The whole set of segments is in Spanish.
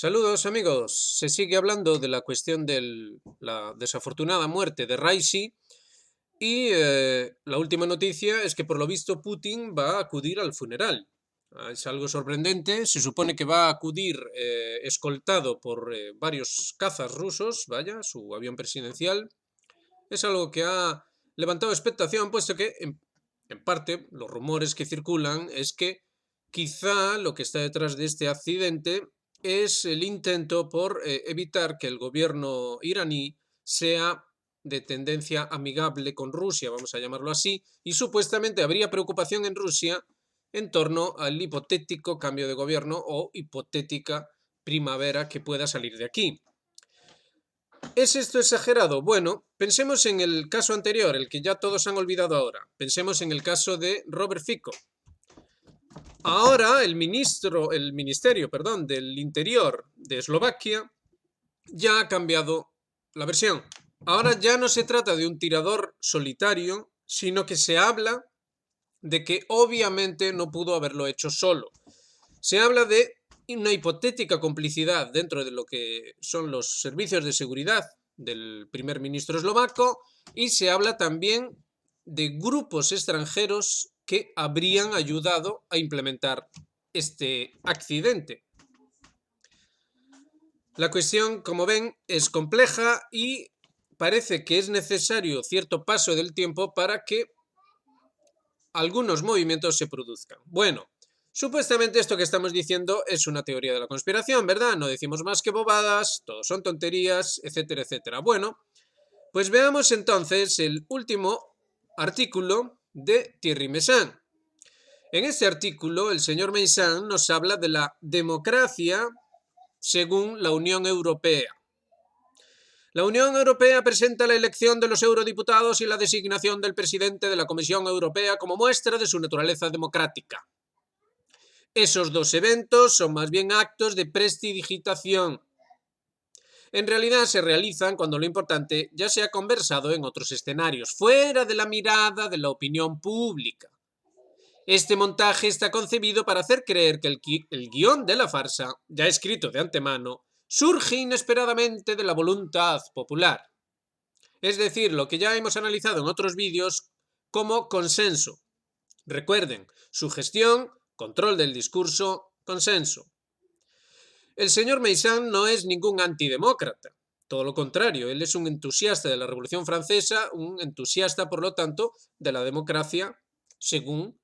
Saludos amigos, se sigue hablando de la cuestión de la desafortunada muerte de Raisi y la última noticia es que por lo visto Putin va a acudir al funeral. Es algo sorprendente, se supone que va a acudir escoltado por varios cazas rusos, vaya, su avión presidencial. Es algo que ha levantado expectación, puesto que en parte los rumores que circulan es que quizá lo que está detrás de este accidente es el intento por evitar que el gobierno iraní sea de tendencia amigable con Rusia, vamos a llamarlo así, y supuestamente habría preocupación en Rusia en torno al hipotético cambio de gobierno o hipotética primavera que pueda salir de aquí. ¿Es esto exagerado? Bueno, pensemos en el caso anterior, el que ya todos han olvidado ahora. Pensemos en el caso de Robert Fico. Ahora el ministerio, perdón, del Interior de Eslovaquia ya ha cambiado la versión. Ahora ya no se trata de un tirador solitario, sino que se habla de que obviamente no pudo haberlo hecho solo. Se habla de una hipotética complicidad dentro de lo que son los servicios de seguridad del primer ministro eslovaco y se habla también de grupos extranjeros que habrían ayudado a implementar este accidente. La cuestión, como ven, es compleja y parece que es necesario cierto paso del tiempo para que algunos movimientos se produzcan. Bueno, supuestamente esto que estamos diciendo es una teoría de la conspiración, ¿verdad? No decimos más que bobadas, todo son tonterías, etcétera, etcétera. Bueno, pues veamos entonces el último artículo de Thierry Meyssan. En este artículo, el señor Meyssan nos habla de la democracia según la Unión Europea. La Unión Europea presenta la elección de los eurodiputados y la designación del presidente de la Comisión Europea como muestra de su naturaleza democrática. Esos dos eventos son más bien actos de prestidigitación. En realidad se realizan cuando lo importante ya se ha conversado en otros escenarios, fuera de la mirada de la opinión pública. Este montaje está concebido para hacer creer que el guión de la farsa, ya escrito de antemano, surge inesperadamente de la voluntad popular. Es decir, lo que ya hemos analizado en otros vídeos como consenso. Recuerden, sugestión, control del discurso, consenso. El señor Meyssan no es ningún antidemócrata. Todo lo contrario, él es un entusiasta de la Revolución Francesa, un entusiasta, por lo tanto, de la democracia, según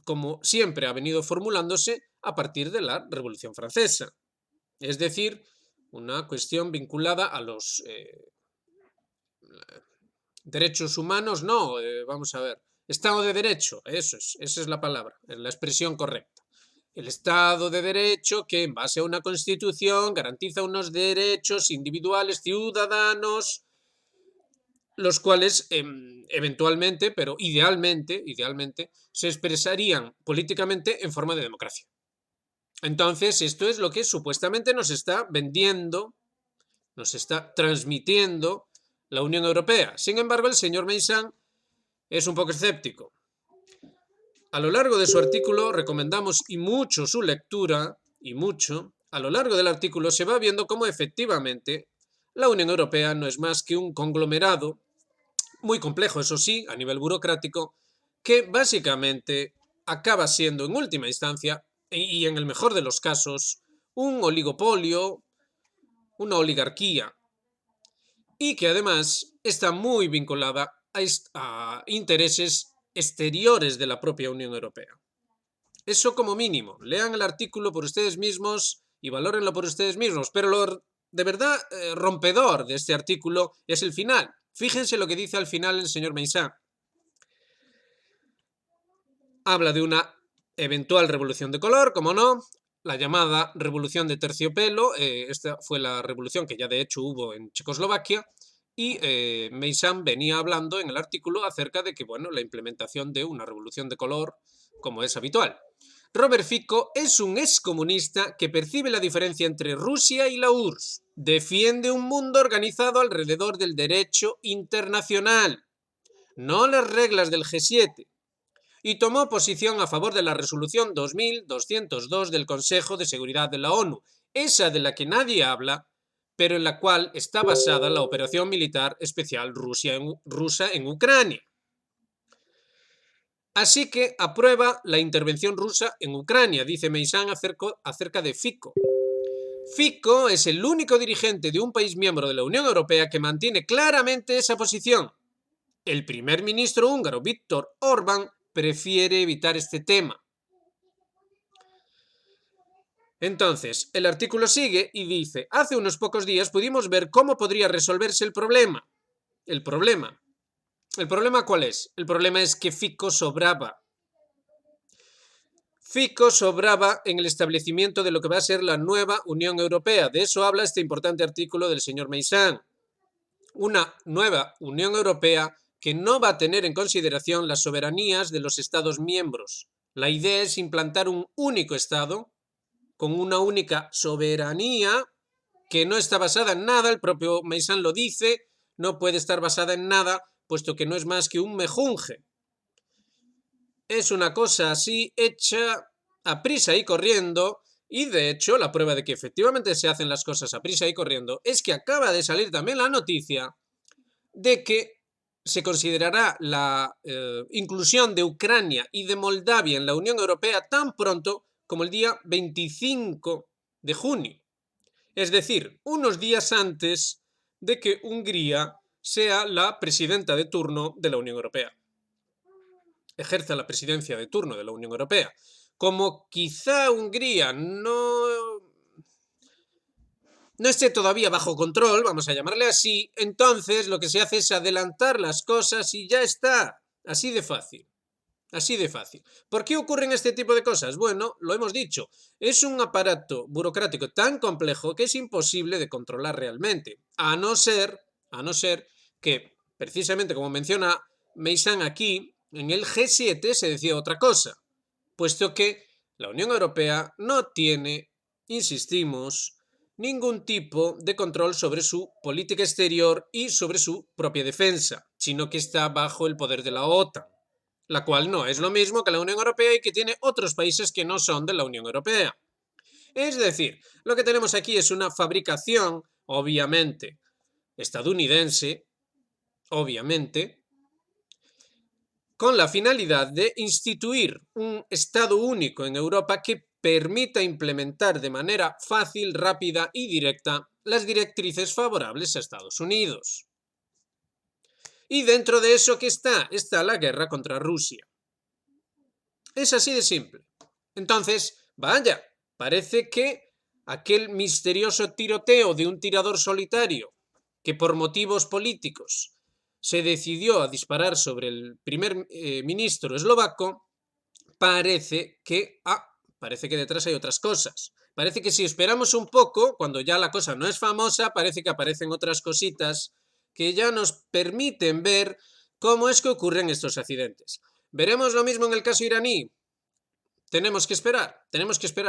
como siempre ha venido formulándose a partir de la Revolución Francesa. Es decir, una cuestión vinculada a los derechos humanos, no, vamos a ver, Estado de Derecho, esa es la palabra, es la expresión correcta. El Estado de Derecho que en base a una Constitución garantiza unos derechos individuales, ciudadanos, los cuales eventualmente, pero idealmente, se expresarían políticamente en forma de democracia. Entonces, esto es lo que supuestamente nos está vendiendo, nos está transmitiendo la Unión Europea. Sin embargo, el señor Meyssan es un poco escéptico. A lo largo de su artículo recomendamos y mucho su lectura, y mucho, a lo largo del artículo se va viendo cómo efectivamente la Unión Europea no es más que un conglomerado, muy complejo eso sí, a nivel burocrático, que básicamente acaba siendo en última instancia, y en el mejor de los casos, un oligopolio, una oligarquía, y que además está muy vinculada a intereses exteriores de la propia Unión Europea. Eso como mínimo. Lean el artículo por ustedes mismos y valórenlo por ustedes mismos. Pero lo de verdad rompedor de este artículo es el final. Fíjense lo que dice al final el señor Meyssan. Habla de una eventual revolución de color, como no, la llamada revolución de terciopelo. Esta fue la revolución que ya de hecho hubo en Checoslovaquia. Y Meyssan venía hablando en el artículo acerca de que, bueno, la implementación de una revolución de color, como es habitual. Robert Fico es un excomunista que percibe la diferencia entre Rusia y la URSS. Defiende un mundo organizado alrededor del derecho internacional, no las reglas del G7, y tomó posición a favor de la resolución 2202 del Consejo de Seguridad de la ONU. esa de la que nadie habla, pero en la cual está basada la operación militar especial rusa en Ucrania. Así que aprueba la intervención rusa en Ucrania, dice Meisán acerca de Fico. Fico es el único dirigente de un país miembro de la Unión Europea que mantiene claramente esa posición. El primer ministro húngaro, Viktor Orbán, prefiere evitar este tema. Entonces, el artículo sigue y dice: hace unos pocos días pudimos ver cómo podría resolverse el problema. ¿El problema cuál es? El problema es que Fico sobraba. Fico sobraba en el establecimiento de lo que va a ser la nueva Unión Europea. De eso habla este importante artículo del señor Meisán. Una nueva Unión Europea que no va a tener en consideración las soberanías de los Estados miembros. La idea es implantar un único Estado con una única soberanía que no está basada en nada, el propio Meisán lo dice, no puede estar basada en nada, puesto que no es más que un mejunje. Es una cosa así hecha a prisa y corriendo, y de hecho la prueba de que efectivamente se hacen las cosas a prisa y corriendo es que acaba de salir también la noticia de que se considerará la inclusión de Ucrania y de Moldavia en la Unión Europea tan pronto como el día 25 de junio. Es decir, unos días antes de que Hungría sea la presidenta de turno de la Unión Europea. Ejerza la presidencia de turno de la Unión Europea. Como quizá Hungría no esté todavía bajo control, vamos a llamarle así, entonces lo que se hace es adelantar las cosas y ya está. Así de fácil. Así de fácil. ¿Por qué ocurren este tipo de cosas? Bueno, lo hemos dicho, es un aparato burocrático tan complejo que es imposible de controlar realmente, a no ser que, precisamente como menciona Meisán aquí, en el G7 se decía otra cosa, puesto que la Unión Europea no tiene, insistimos, ningún tipo de control sobre su política exterior y sobre su propia defensa, sino que está bajo el poder de la OTAN, la cual no es lo mismo que la Unión Europea y que tiene otros países que no son de la Unión Europea. Es decir, lo que tenemos aquí es una fabricación, obviamente, estadounidense, obviamente, con la finalidad de instituir un Estado único en Europa que permita implementar de manera fácil, rápida y directa las directrices favorables a Estados Unidos. Y dentro de eso, ¿qué está? Está la guerra contra Rusia. Es así de simple. Entonces, vaya, parece que aquel misterioso tiroteo de un tirador solitario que por motivos políticos se decidió a disparar sobre el primer ministro eslovaco, parece que detrás hay otras cosas. Parece que si esperamos un poco, cuando ya la cosa no es famosa, parece que aparecen otras cositas que ya nos permiten ver cómo es que ocurren estos accidentes. ¿Veremos lo mismo en el caso iraní? Tenemos que esperar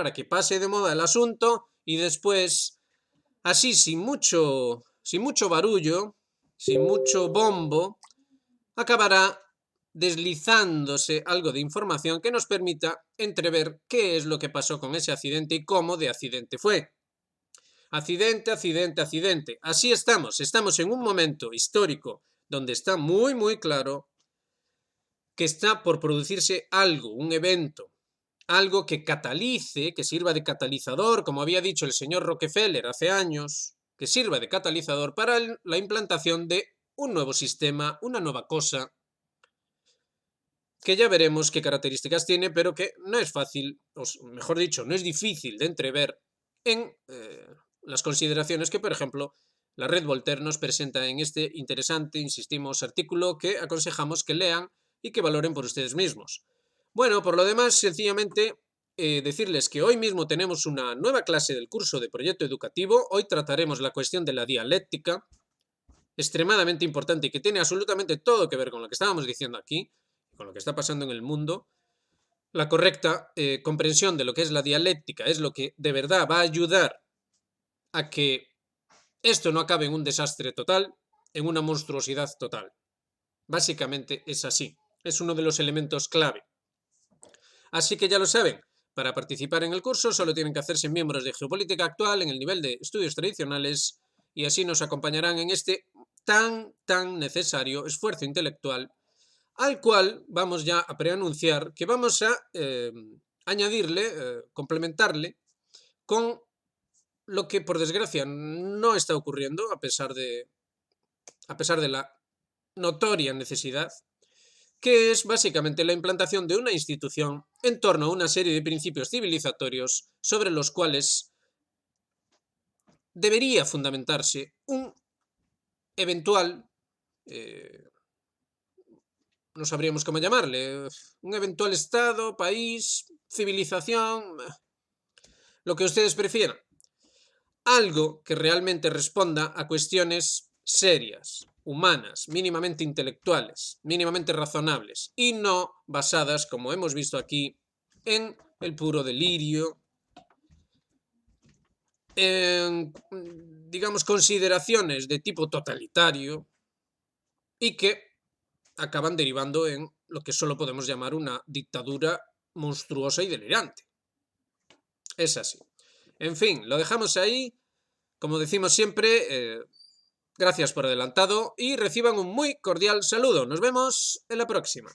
a que pase de moda el asunto y después, así sin mucho barullo, sin mucho bombo, acabará deslizándose algo de información que nos permita entrever qué es lo que pasó con ese accidente y cómo de accidente fue. Accidente, accidente, accidente. Así estamos en un momento histórico donde está muy, muy claro que está por producirse algo, un evento, algo que catalice, que sirva de catalizador, como había dicho el señor Rockefeller hace años, que sirva de catalizador para la implantación de un nuevo sistema, una nueva cosa, que ya veremos qué características tiene, pero que no es fácil, o mejor dicho, no es difícil de entrever en las consideraciones que, por ejemplo, la red Voltaire nos presenta en este interesante, insistimos, artículo que aconsejamos que lean y que valoren por ustedes mismos. Bueno, por lo demás, sencillamente decirles que hoy mismo tenemos una nueva clase del curso de proyecto educativo. Hoy trataremos la cuestión de la dialéctica, extremadamente importante y que tiene absolutamente todo que ver con lo que estábamos diciendo aquí, con lo que está pasando en el mundo. La correcta comprensión de lo que es la dialéctica es lo que de verdad va a ayudar a que esto no acabe en un desastre total, en una monstruosidad total. Básicamente es así, es uno de los elementos clave. Así que ya lo saben, Para participar en el curso solo tienen que hacerse miembros de Geopolítica Actual en el nivel de estudios tradicionales y así nos acompañarán en este tan necesario esfuerzo intelectual, al cual vamos ya a preanunciar que vamos a añadirle, complementarle con lo que por desgracia no está ocurriendo a pesar de la notoria necesidad, que es básicamente la implantación de una institución en torno a una serie de principios civilizatorios sobre los cuales debería fundamentarse un eventual, no sabríamos cómo llamarle, un eventual estado, país, civilización, lo que ustedes prefieran. Algo que realmente responda a cuestiones serias, humanas, mínimamente intelectuales, mínimamente razonables y no basadas, como hemos visto aquí, en el puro delirio, en, digamos, consideraciones de tipo totalitario y que acaban derivando en lo que solo podemos llamar una dictadura monstruosa y delirante. Es así. En fin, lo dejamos ahí. Como decimos siempre, gracias por adelantado y reciban un muy cordial saludo. Nos vemos en la próxima.